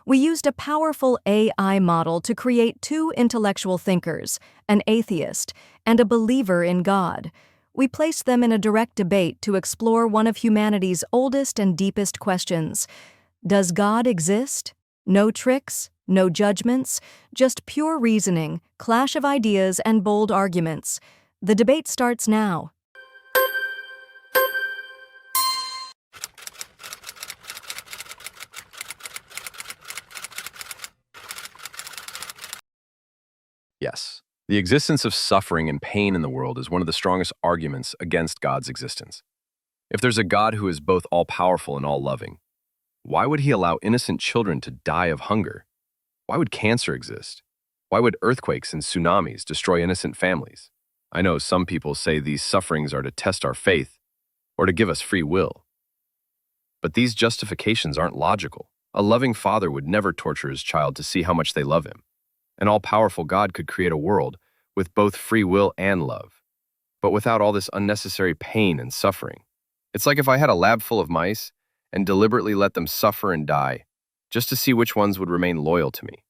We used a powerful AI model to create two intellectual thinkers, an atheist and a believer in God. We placed them in a direct debate to explore one of humanity's oldest and deepest questions. Does God exist? No tricks, no judgments, just pure reasoning, clash of ideas, and bold arguments. The debate starts now. Yes, the existence of suffering and pain in the world is one of the strongest arguments against God's existence. If there's a God who is both all-powerful and all-loving, why would he allow innocent children to die of hunger? Why would cancer exist? Why would earthquakes and tsunamis destroy innocent families? I know some people say these sufferings are to test our faith or to give us free will. But these justifications aren't logical. A loving father would never torture his child to see how much they love him. An all-powerful God could create a world with both free will and love, but without all this unnecessary pain and suffering. It's like if I had a lab full of mice and deliberately let them suffer and die, just to see which ones would remain loyal to me.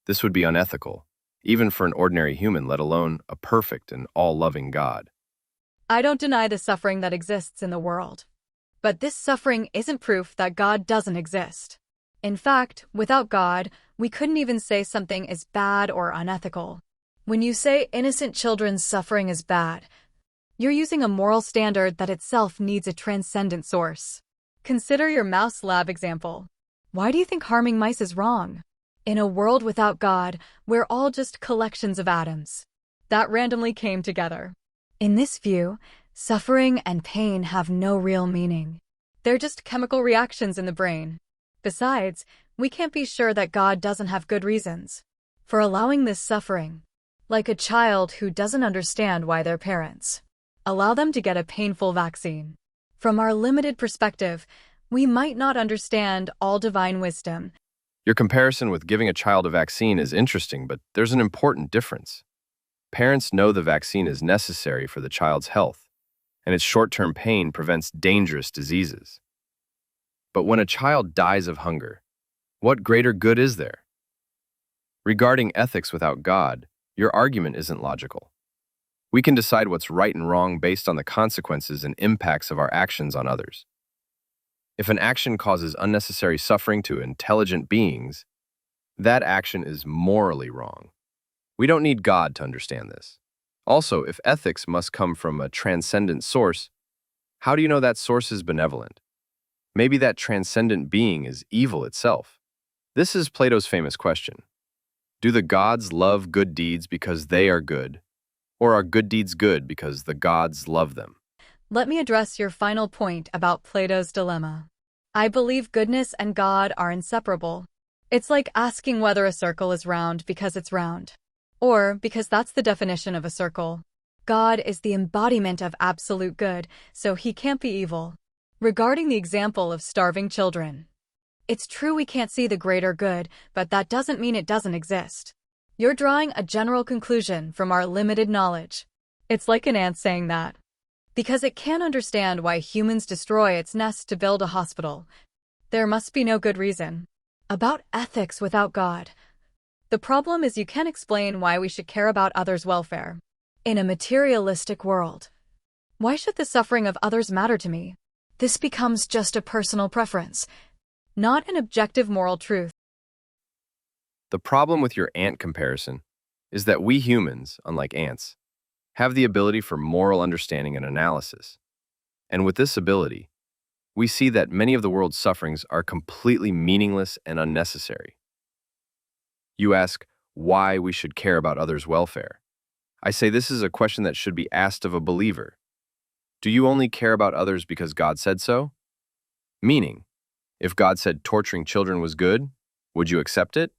This would be unethical, even for an ordinary human, let alone a perfect and all-loving God. I don't deny the suffering that exists in the world. But this suffering isn't proof that God doesn't exist. In fact, without God, we couldn't even say something is bad or unethical. When you say innocent children's suffering is bad, you're using a moral standard that itself needs a transcendent source. Consider your mouse lab example. Why do you think harming mice is wrong? In a world without God, we're all just collections of atoms that randomly came together. In this view, suffering and pain have no real meaning. They're just chemical reactions in the brain. Besides, we can't be sure that God doesn't have good reasons for allowing this suffering. Like a child who doesn't understand why their parents allow them to get a painful vaccine. From our limited perspective, we might not understand all divine wisdom. Your comparison with giving a child a vaccine is interesting, but there's an important difference. Parents know the vaccine is necessary for the child's health, and its short-term pain prevents dangerous diseases. But when a child dies of hunger, what greater good is there? Regarding ethics without God, your argument isn't logical. We can decide what's right and wrong based on the consequences and impacts of our actions on others. If an action causes unnecessary suffering to intelligent beings, that action is morally wrong. We don't need God to understand this. Also, if ethics must come from a transcendent source, how do you know that source is benevolent? Maybe that transcendent being is evil itself. This is Plato's famous question. Do the gods love good deeds because they are good, or are good deeds good because the gods love them? Let me address your final point about Plato's dilemma. I believe goodness and God are inseparable. It's like asking whether a circle is round because it's round, or because that's the definition of a circle. God is the embodiment of absolute good, so he can't be evil. Regarding the example of starving children, it's true we can't see the greater good, but that doesn't mean it doesn't exist. You're drawing a general conclusion from our limited knowledge. It's like an ant saying that because it can't understand why humans destroy its nest to build a hospital, there must be no good reason. About ethics without God, the problem is you can't explain why we should care about others' welfare. In a materialistic world, why should the suffering of others matter to me? This becomes just a personal preference, not an objective moral truth. The problem with your ant comparison is that we humans, unlike ants, have the ability for moral understanding and analysis. And with this ability, we see that many of the world's sufferings are completely meaningless and unnecessary. You ask why we should care about others' welfare. I say this is a question that should be asked of a believer. Do you only care about others because God said so? Meaning, if God said torturing children was good, would you accept it?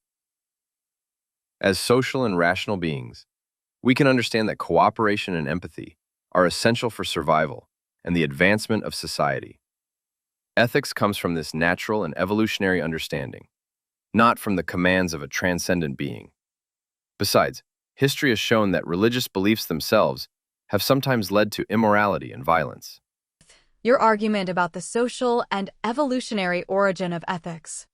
As social and rational beings, we can understand that cooperation and empathy are essential for survival and the advancement of society. Ethics comes from this natural and evolutionary understanding, not from the commands of a transcendent being. Besides, history has shown that religious beliefs themselves have sometimes led to immorality and violence. Your argument about the social and evolutionary origin of ethics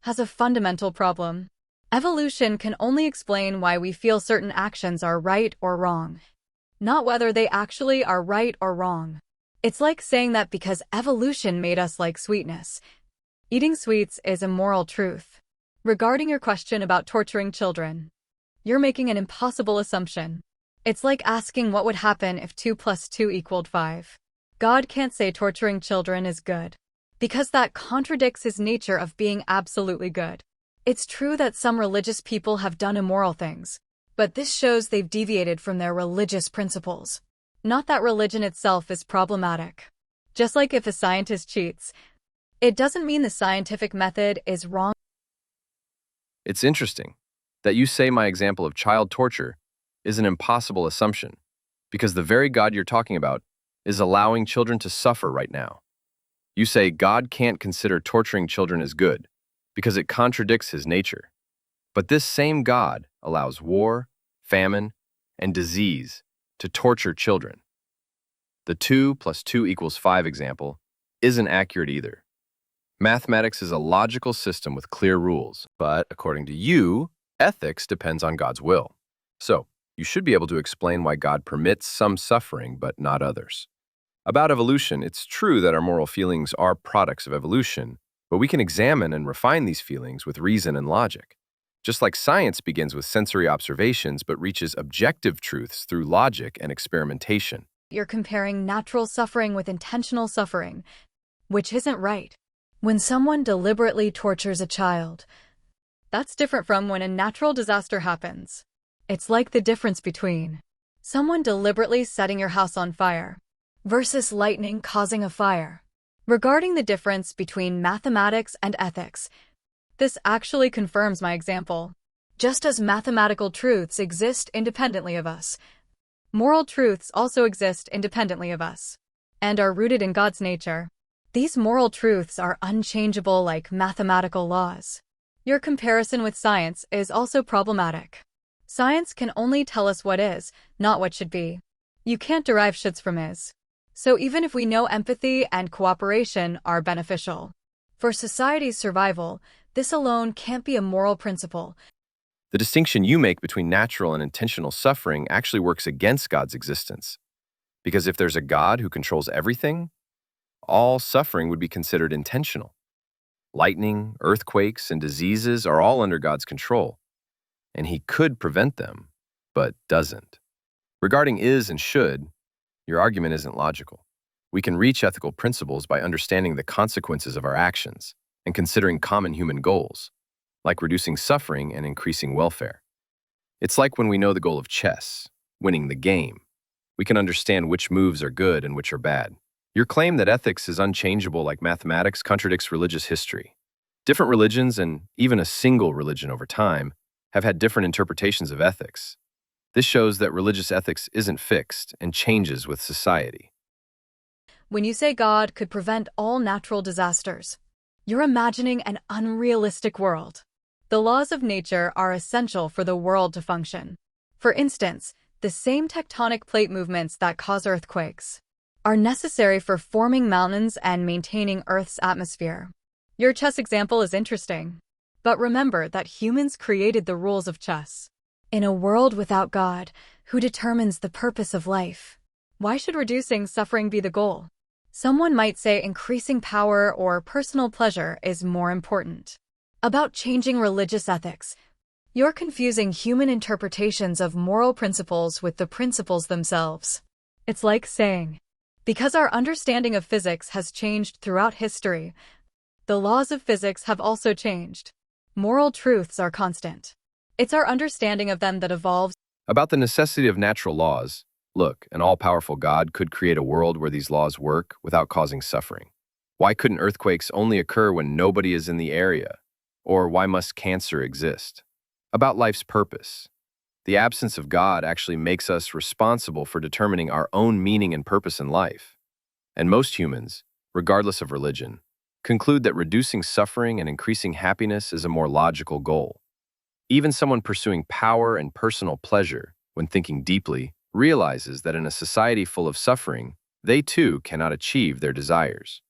has a fundamental problem. Evolution can only explain why we feel certain actions are right or wrong, not whether they actually are right or wrong. It's like saying that because evolution made us like sweetness, eating sweets is a moral truth. Regarding your question about torturing children, you're making an impossible assumption. It's like asking what would happen if 2 plus 2 equaled 5. God can't say torturing children is good, because that contradicts his nature of being absolutely good. It's true that some religious people have done immoral things, but this shows they've deviated from their religious principles. Not that religion itself is problematic. Just like if a scientist cheats, it doesn't mean the scientific method is wrong. It's interesting that you say my example of child torture is an impossible assumption, because the very God you're talking about is allowing children to suffer right now. You say God can't consider torturing children as good, because it contradicts his nature. But this same God allows war, famine, and disease to torture children. The 2 plus 2 equals 5 example isn't accurate either. Mathematics is a logical system with clear rules, but according to you, ethics depends on God's will. So, you should be able to explain why God permits some suffering but not others. About evolution, it's true that our moral feelings are products of evolution, but we can examine and refine these feelings with reason and logic. Just like science begins with sensory observations but reaches objective truths through logic and experimentation. You're comparing natural suffering with intentional suffering, which isn't right. When someone deliberately tortures a child, that's different from when a natural disaster happens. It's like the difference between someone deliberately setting your house on fire versus lightning causing a fire. Regarding the difference between mathematics and ethics, this actually confirms my example. Just as mathematical truths exist independently of us, moral truths also exist independently of us and are rooted in God's nature. These moral truths are unchangeable like mathematical laws. Your comparison with science is also problematic. Science can only tell us what is, not what should be. You can't derive shoulds from is. So even if we know empathy and cooperation are beneficial for society's survival, this alone can't be a moral principle. The distinction you make between natural and intentional suffering actually works against God's existence. Because if there's a God who controls everything, all suffering would be considered intentional. Lightning, earthquakes, and diseases are all under God's control, and he could prevent them, but doesn't. Regarding is and should, your argument isn't logical. We can reach ethical principles by understanding the consequences of our actions and considering common human goals, like reducing suffering and increasing welfare. It's like when we know the goal of chess, winning the game. We can understand which moves are good and which are bad. Your claim that ethics is unchangeable like mathematics contradicts religious history. Different religions, and even a single religion over time, have had different interpretations of ethics. This shows that religious ethics isn't fixed and changes with society. When you say God could prevent all natural disasters, you're imagining an unrealistic world. The laws of nature are essential for the world to function. For instance, the same tectonic plate movements that cause earthquakes are necessary for forming mountains and maintaining Earth's atmosphere. Your chess example is interesting, but remember that humans created the rules of chess. In a world without God, who determines the purpose of life, why should reducing suffering be the goal? Someone might say increasing power or personal pleasure is more important. About changing religious ethics, you're confusing human interpretations of moral principles with the principles themselves. It's like saying, because our understanding of physics has changed throughout history, the laws of physics have also changed. Moral truths are constant. It's our understanding of them that evolves. About the necessity of natural laws, look, an all-powerful God could create a world where these laws work without causing suffering. Why couldn't earthquakes only occur when nobody is in the area? Or why must cancer exist? About life's purpose. The absence of God actually makes us responsible for determining our own meaning and purpose in life. And most humans, regardless of religion, conclude that reducing suffering and increasing happiness is a more logical goal. Even someone pursuing power and personal pleasure, when thinking deeply, realizes that in a society full of suffering, they too cannot achieve their desires.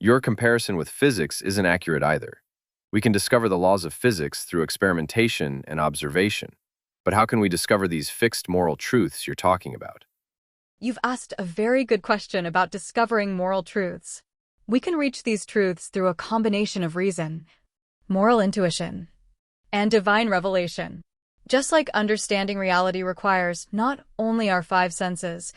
Your comparison with physics isn't accurate either. We can discover the laws of physics through experimentation and observation. But how can we discover these fixed moral truths you're talking about? You've asked a very good question about discovering moral truths. We can reach these truths through a combination of reason, moral intuition, and divine revelation. Just like understanding reality requires not only our five senses,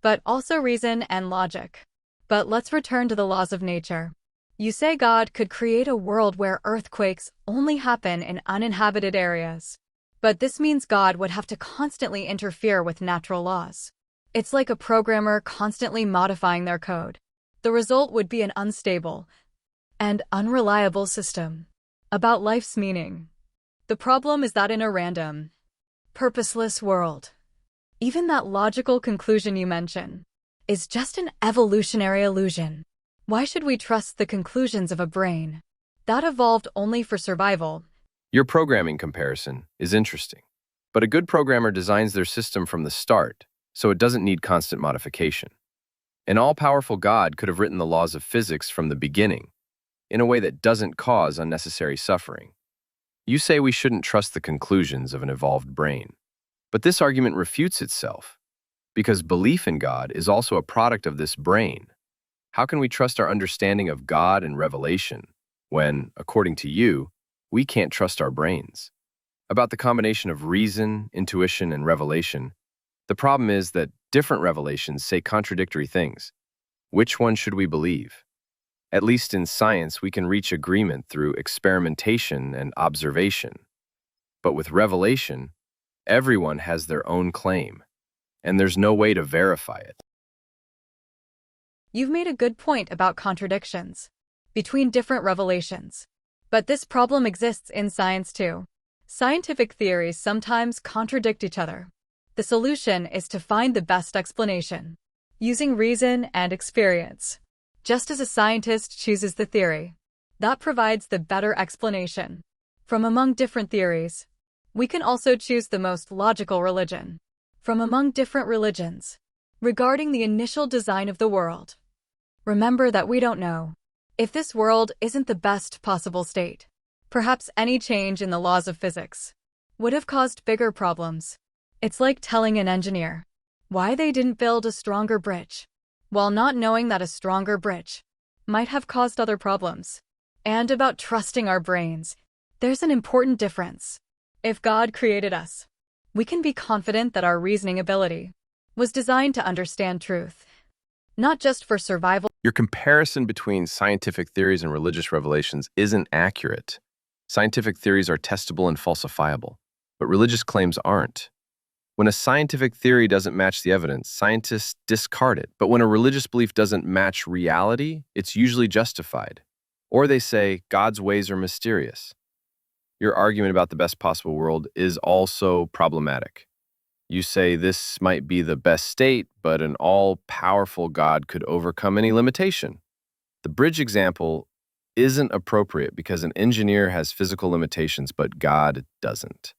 but also reason and logic. But let's return to the laws of nature. You say God could create a world where earthquakes only happen in uninhabited areas. But this means God would have to constantly interfere with natural laws. It's like a programmer constantly modifying their code. The result would be an unstable and unreliable system. About life's meaning. The problem is that in a random, purposeless world, even that logical conclusion you mention is just an evolutionary illusion. Why should we trust the conclusions of a brain that evolved only for survival? Your programming comparison is interesting, but a good programmer designs their system from the start, so it doesn't need constant modification. An all-powerful God could have written the laws of physics from the beginning, in a way that doesn't cause unnecessary suffering. You say we shouldn't trust the conclusions of an evolved brain, but this argument refutes itself, because belief in God is also a product of this brain. How can we trust our understanding of God and revelation when, according to you, we can't trust our brains? About the combination of reason, intuition, and revelation, the problem is that different revelations say contradictory things. Which one should we believe? At least in science, we can reach agreement through experimentation and observation. But with revelation, everyone has their own claim, and there's no way to verify it. You've made a good point about contradictions between different revelations. But this problem exists in science too. Scientific theories sometimes contradict each other. The solution is to find the best explanation, using reason and experience. Just as a scientist chooses the theory that provides the better explanation from among different theories, we can also choose the most logical religion from among different religions. Regarding the initial design of the world, remember that we don't know if this world isn't the best possible state. Perhaps any change in the laws of physics would have caused bigger problems. It's like telling an engineer why they didn't build a stronger bridge, while not knowing that a stronger bridge might have caused other problems. And about trusting our brains, there's an important difference. If God created us, we can be confident that our reasoning ability was designed to understand truth, not just for survival. Your comparison between scientific theories and religious revelations isn't accurate. Scientific theories are testable and falsifiable, but religious claims aren't. When a scientific theory doesn't match the evidence, scientists discard it. But when a religious belief doesn't match reality, it's usually justified. Or they say, God's ways are mysterious. Your argument about the best possible world is also problematic. You say this might be the best state, but an all-powerful God could overcome any limitation. The bridge example isn't appropriate because an engineer has physical limitations, but God doesn't.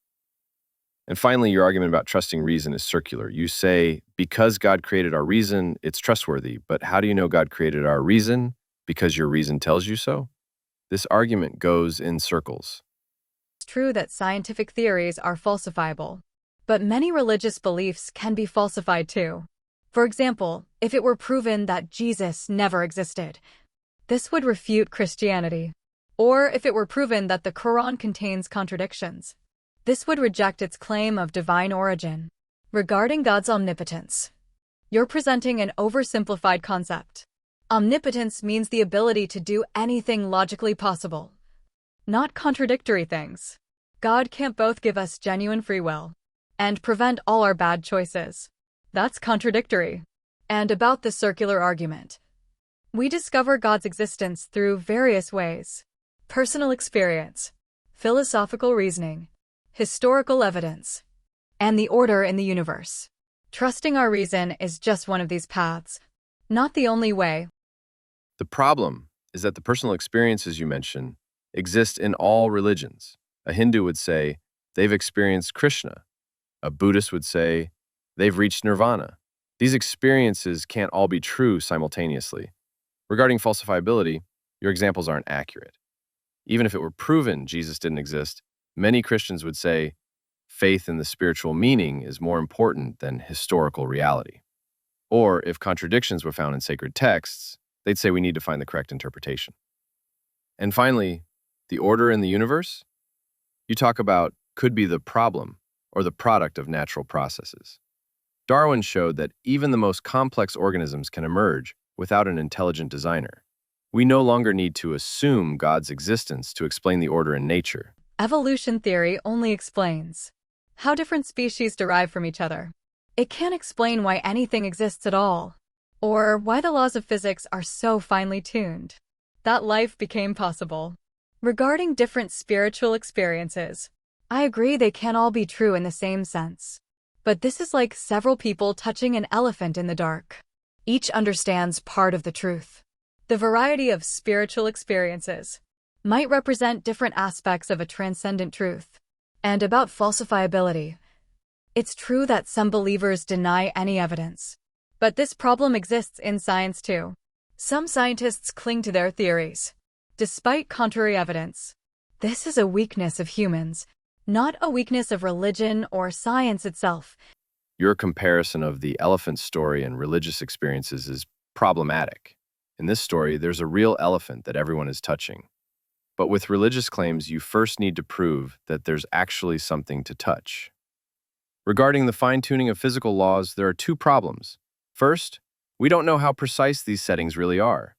And finally, your argument about trusting reason is circular. You say, because God created our reason, it's trustworthy. But how do you know God created our reason? Because your reason tells you so? This argument goes in circles. It's true that scientific theories are falsifiable, but many religious beliefs can be falsified too. For example, if it were proven that Jesus never existed, this would refute Christianity. Or if it were proven that the Quran contains contradictions, this would reject its claim of divine origin. Regarding God's omnipotence, you're presenting an oversimplified concept. Omnipotence means the ability to do anything logically possible, not contradictory things. God can't both give us genuine free will and prevent all our bad choices. That's contradictory. And about the circular argument, we discover God's existence through various ways: personal experience, philosophical reasoning, historical evidence, and the order in the universe. Trusting our reason is just one of these paths, not the only way. The problem is that the personal experiences you mention exist in all religions. A Hindu would say they've experienced Krishna. A Buddhist would say they've reached nirvana. These experiences can't all be true simultaneously. Regarding falsifiability, your examples aren't accurate. Even if it were proven Jesus didn't exist, many Christians would say faith in the spiritual meaning is more important than historical reality. Or if contradictions were found in sacred texts, they'd say we need to find the correct interpretation. And finally, the order in the universe you talk about could be the problem or the product of natural processes. Darwin showed that even the most complex organisms can emerge without an intelligent designer. We no longer need to assume God's existence to explain the order in nature. Evolution theory only explains how different species derive from each other. It can't explain why anything exists at all, or why the laws of physics are so finely tuned that life became possible. Regarding different spiritual experiences, I agree they can't all be true in the same sense. But this is like several people touching an elephant in the dark. Each understands part of the truth. The variety of spiritual experiences might represent different aspects of a transcendent truth. And about falsifiability, it's true that some believers deny any evidence. But this problem exists in science too. Some scientists cling to their theories, despite contrary evidence. This is a weakness of humans, not a weakness of religion or science itself. Your comparison of the elephant story and religious experiences is problematic. In this story, there's a real elephant that everyone is touching. But with religious claims, you first need to prove that there's actually something to touch. Regarding the fine-tuning of physical laws, there are two problems. First, we don't know how precise these settings really are.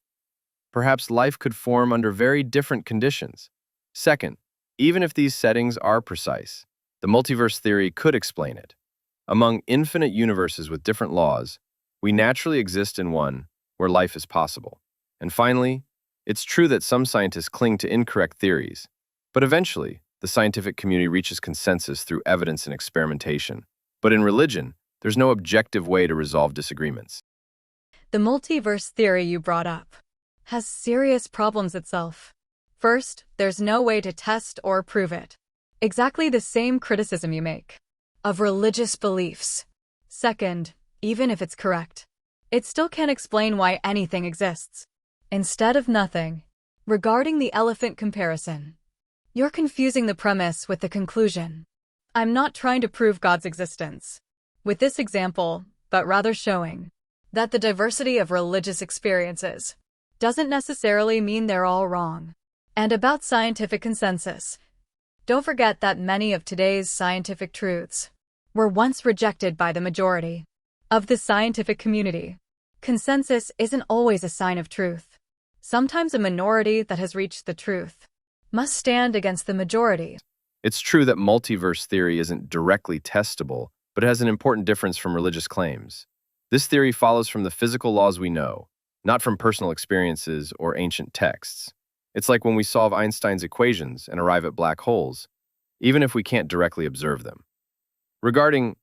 Perhaps life could form under very different conditions. Second, even if these settings are precise, the multiverse theory could explain it. Among infinite universes with different laws, we naturally exist in one where life is possible. And finally, it's true that some scientists cling to incorrect theories, but eventually, the scientific community reaches consensus through evidence and experimentation. But in religion, there's no objective way to resolve disagreements. The multiverse theory you brought up has serious problems itself. First, there's no way to test or prove it. Exactly the same criticism you make of religious beliefs. Second, even if it's correct, it still can't explain why anything exists instead of nothing. Regarding the elephant comparison, you're confusing the premise with the conclusion. I'm not trying to prove God's existence with this example, but rather showing that the diversity of religious experiences doesn't necessarily mean they're all wrong. And about scientific consensus, don't forget that many of today's scientific truths were once rejected by the majority of the scientific community. Consensus isn't always a sign of truth. Sometimes a minority that has reached the truth must stand against the majority. It's true that multiverse theory isn't directly testable, but has an important difference from religious claims. This theory follows from the physical laws we know, not from personal experiences or ancient texts. It's like when we solve Einstein's equations and arrive at black holes, even if we can't directly observe them. Regarding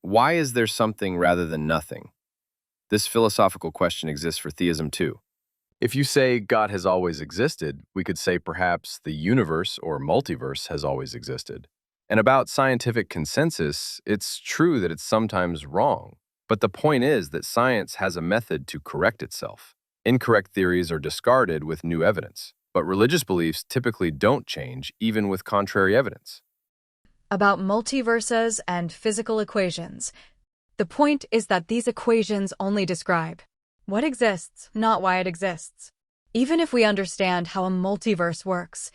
why is there something rather than nothing, this philosophical question exists for theism too. If you say God has always existed, we could say perhaps the universe or multiverse has always existed. And about scientific consensus, it's true that it's sometimes wrong. But the point is that science has a method to correct itself. Incorrect theories are discarded with new evidence. But religious beliefs typically don't change, even with contrary evidence. About multiverses and physical equations, the point is that these equations only describe what exists, not why it exists. Even if we understand how a multiverse works,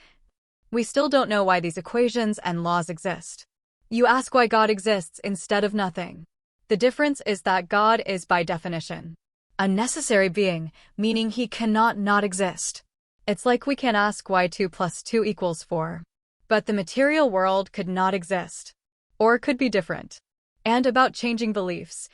we still don't know why these equations and laws exist. You ask why God exists instead of nothing. The difference is that God is, by definition, a necessary being, meaning he cannot not exist. It's like we can ask why 2 + 2 = 4. But the material world could not exist, or could be different. And about changing beliefs,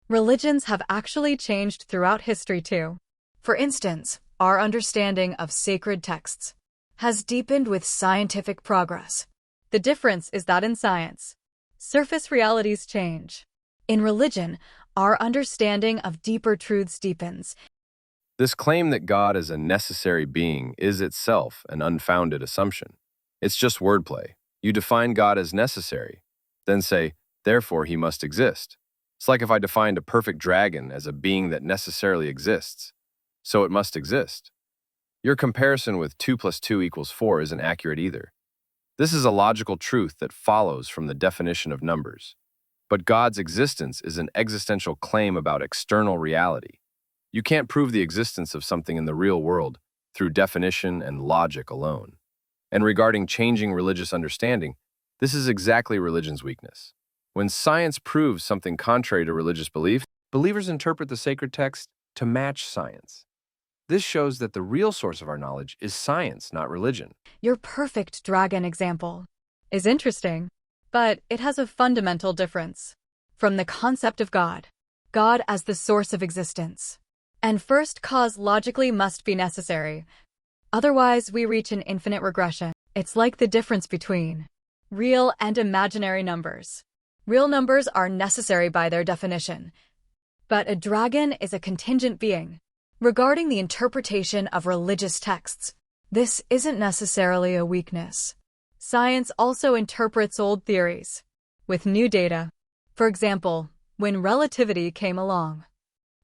religions have actually changed throughout history too. For instance, our understanding of sacred texts has deepened with scientific progress. The difference is that in science, surface realities change. In religion, our understanding of deeper truths deepens. This claim that God is a necessary being is itself an unfounded assumption. It's just wordplay. You define God as necessary, then say, therefore he must exist. It's like if I defined a perfect dragon as a being that necessarily exists, so it must exist. Your comparison with 2 plus 2 equals 4 isn't accurate either. This is a logical truth that follows from the definition of numbers. But God's existence is an existential claim about external reality. You can't prove the existence of something in the real world through definition and logic alone. And regarding changing religious understanding, this is exactly religion's weakness. When science proves something contrary to religious belief, believers interpret the sacred text to match science. This shows that the real source of our knowledge is science, not religion. Your perfect dragon example is interesting, but it has a fundamental difference from the concept of God. God as the source of existence. And first cause logically must be necessary. Otherwise, we reach an infinite regression. It's like the difference between real and imaginary numbers. Real numbers are necessary by their definition. But a dragon is a contingent being. Regarding the interpretation of religious texts, this isn't necessarily a weakness. Science also interprets old theories with new data. For example, when relativity came along,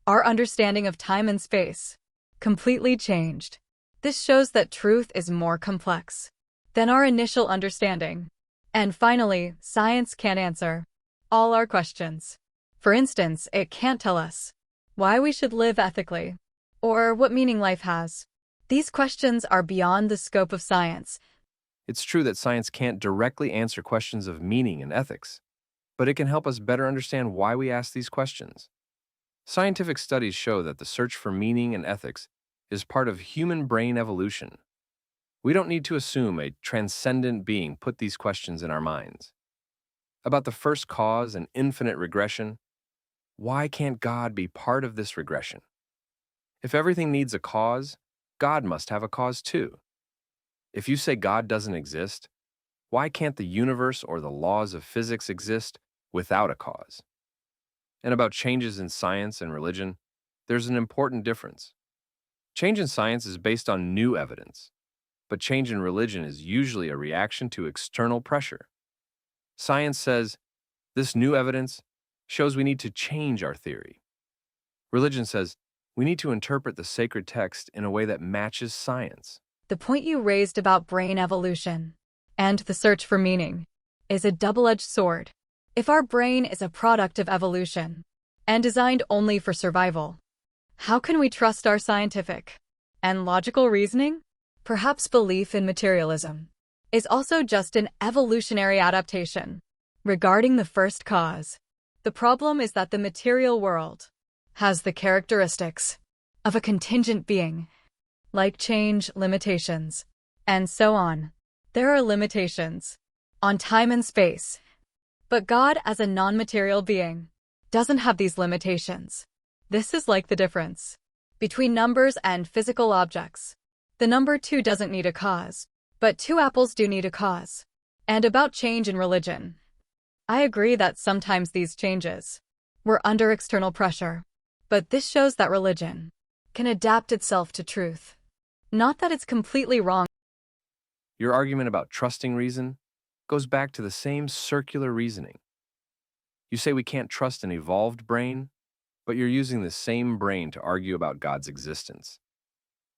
our understanding of time and space completely changed. This shows that truth is more complex than our initial understanding. And finally, science can't answer all our questions. For instance, it can't tell us why we should live ethically, or what meaning life has. These questions are beyond the scope of science. It's true that science can't directly answer questions of meaning and ethics, but it can help us better understand why we ask these questions. Scientific studies show that the search for meaning and ethics is part of human brain evolution. We don't need to assume a transcendent being put these questions in our minds. About the first cause and infinite regression, why can't God be part of this regression? If everything needs a cause, God must have a cause too. If you say God doesn't exist, why can't the universe or the laws of physics exist without a cause? And about changes in science and religion, there's an important difference. Change in science is based on new evidence, but change in religion is usually a reaction to external pressure. Science says, this new evidence shows we need to change our theory. Religion says, we need to interpret the sacred text in a way that matches science. The point you raised about brain evolution and the search for meaning is a double-edged sword. If our brain is a product of evolution and designed only for survival, how can we trust our scientific and logical reasoning? Perhaps belief in materialism is also just an evolutionary adaptation. Regarding the first cause, the problem is that the material world has the characteristics of a contingent being, like change, limitations, and so on. There are limitations on time and space, but God as a non-material being doesn't have these limitations. This is like the difference between numbers and physical objects. The number 2 doesn't need a cause, but 2 apples do need a cause. And about change in religion, I agree that sometimes these changes were under external pressure. But this shows that religion can adapt itself to truth. Not that it's completely wrong. Your argument about trusting reason goes back to the same circular reasoning. You say we can't trust an evolved brain, but you're using the same brain to argue about God's existence.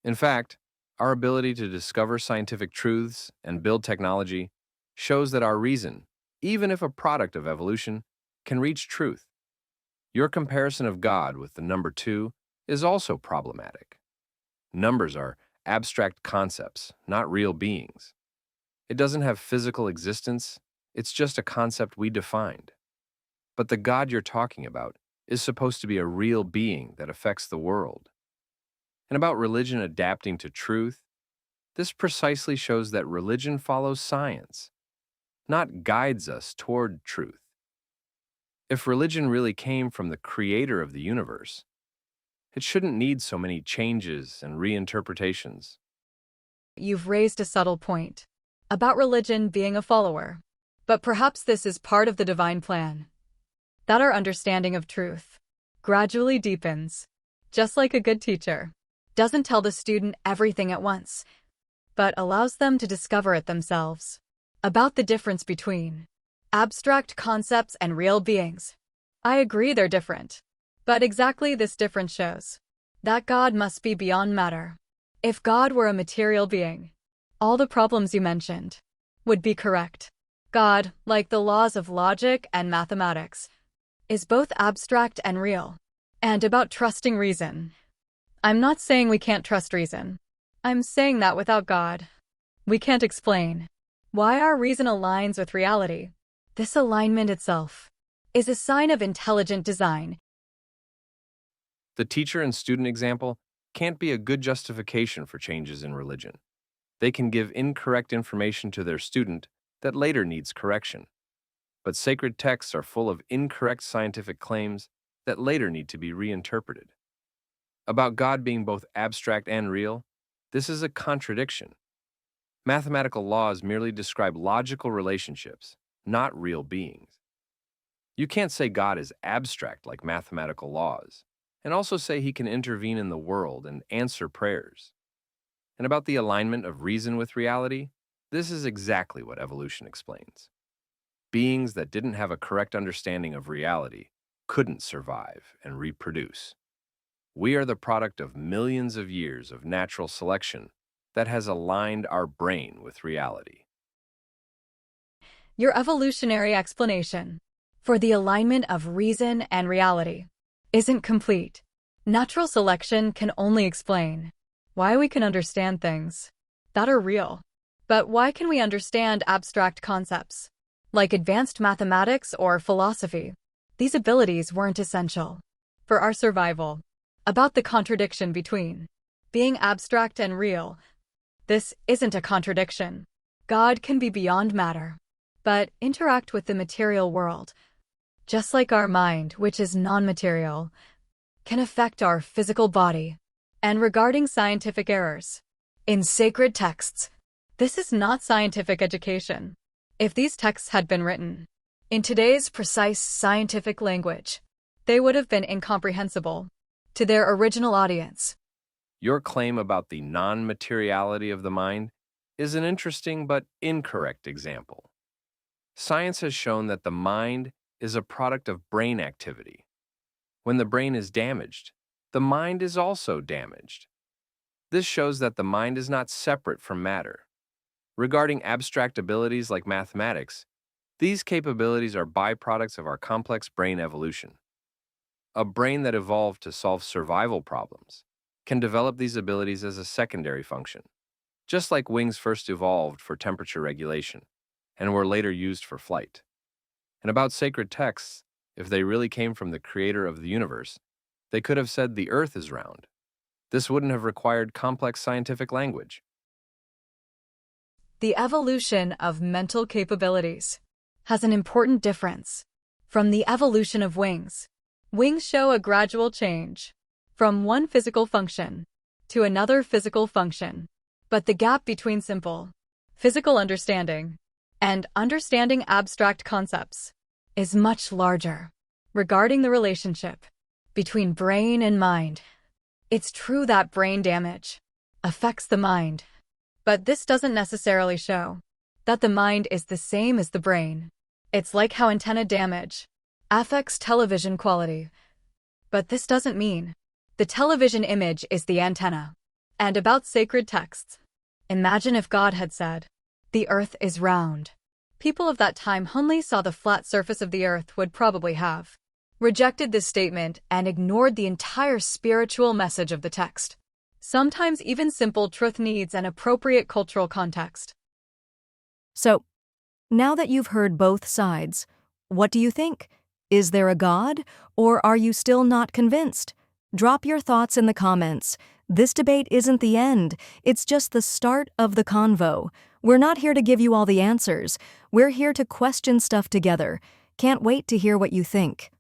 In fact, our ability to discover scientific truths and build technology shows that our reason, even if a product of evolution, can reach truth. Your comparison of God with the number 2 is also problematic. Numbers are abstract concepts, not real beings. It doesn't have physical existence, it's just a concept we defined. But the God you're talking about is supposed to be a real being that affects the world. And about religion adapting to truth, this precisely shows that religion follows science, not guides us toward truth. If religion really came from the creator of the universe, it shouldn't need so many changes and reinterpretations. You've raised a subtle point about religion being a follower, but perhaps this is part of the divine plan. That our understanding of truth gradually deepens, just like a good teacher doesn't tell the student everything at once, but allows them to discover it themselves. About the difference between abstract concepts and real beings, I agree they're different, but exactly this difference shows that God must be beyond matter. If God were a material being, all the problems you mentioned would be correct. God, like the laws of logic and mathematics, is both abstract and real. And about trusting reason. I'm not saying we can't trust reason. I'm saying that without God, we can't explain why our reason aligns with reality. This alignment itself is a sign of intelligent design. The teacher and student example can't be a good justification for changes in religion. They can give incorrect information to their student that later needs correction. But sacred texts are full of incorrect scientific claims that later need to be reinterpreted. About God being both abstract and real, this is a contradiction. Mathematical laws merely describe logical relationships, not real beings. You can't say God is abstract like mathematical laws, and also say he can intervene in the world and answer prayers. And about the alignment of reason with reality, this is exactly what evolution explains. Beings that didn't have a correct understanding of reality couldn't survive and reproduce. We are the product of millions of years of natural selection that has aligned our brain with reality. Your evolutionary explanation for the alignment of reason and reality isn't complete. Natural selection can only explain why we can understand things that are real. But why can we understand abstract concepts, like advanced mathematics or philosophy? These abilities weren't essential for our survival. About the contradiction between being abstract and real, this isn't a contradiction. God can be beyond matter, but interact with the material world, just like our mind, which is non-material, can affect our physical body. And regarding scientific errors in sacred texts, this is not scientific education. If these texts had been written in today's precise scientific language, they would have been incomprehensible to their original audience. Your claim about the non-materiality of the mind is an interesting but incorrect example. Science has shown that the mind is a product of brain activity. When the brain is damaged, the mind is also damaged. This shows that the mind is not separate from matter. Regarding abstract abilities like mathematics, these capabilities are byproducts of our complex brain evolution. A brain that evolved to solve survival problems can develop these abilities as a secondary function, just like wings first evolved for temperature regulation and were later used for flight. And about sacred texts, if they really came from the creator of the universe, they could have said the earth is round. This wouldn't have required complex scientific language. The evolution of mental capabilities has an important difference from the evolution of wings. Wings show a gradual change from one physical function to another physical function, but the gap between simple physical understanding and understanding abstract concepts is much larger. Regarding the relationship between brain and mind, it's true that brain damage affects the mind, but this doesn't necessarily show that the mind is the same as the brain. It's like how antenna damage affects television quality, but this doesn't mean the television image is the antenna. And about sacred texts, imagine if God had said, "The earth is round." People of that time only saw the flat surface of the earth would probably have rejected this statement and ignored the entire spiritual message of the text. Sometimes even simple truth needs an appropriate cultural context. So, now that you've heard both sides, what do you think? Is there a God, or are you still not convinced? Drop your thoughts in the comments. This debate isn't the end, it's just the start of the convo. We're not here to give you all the answers. We're here to question stuff together. Can't wait to hear what you think.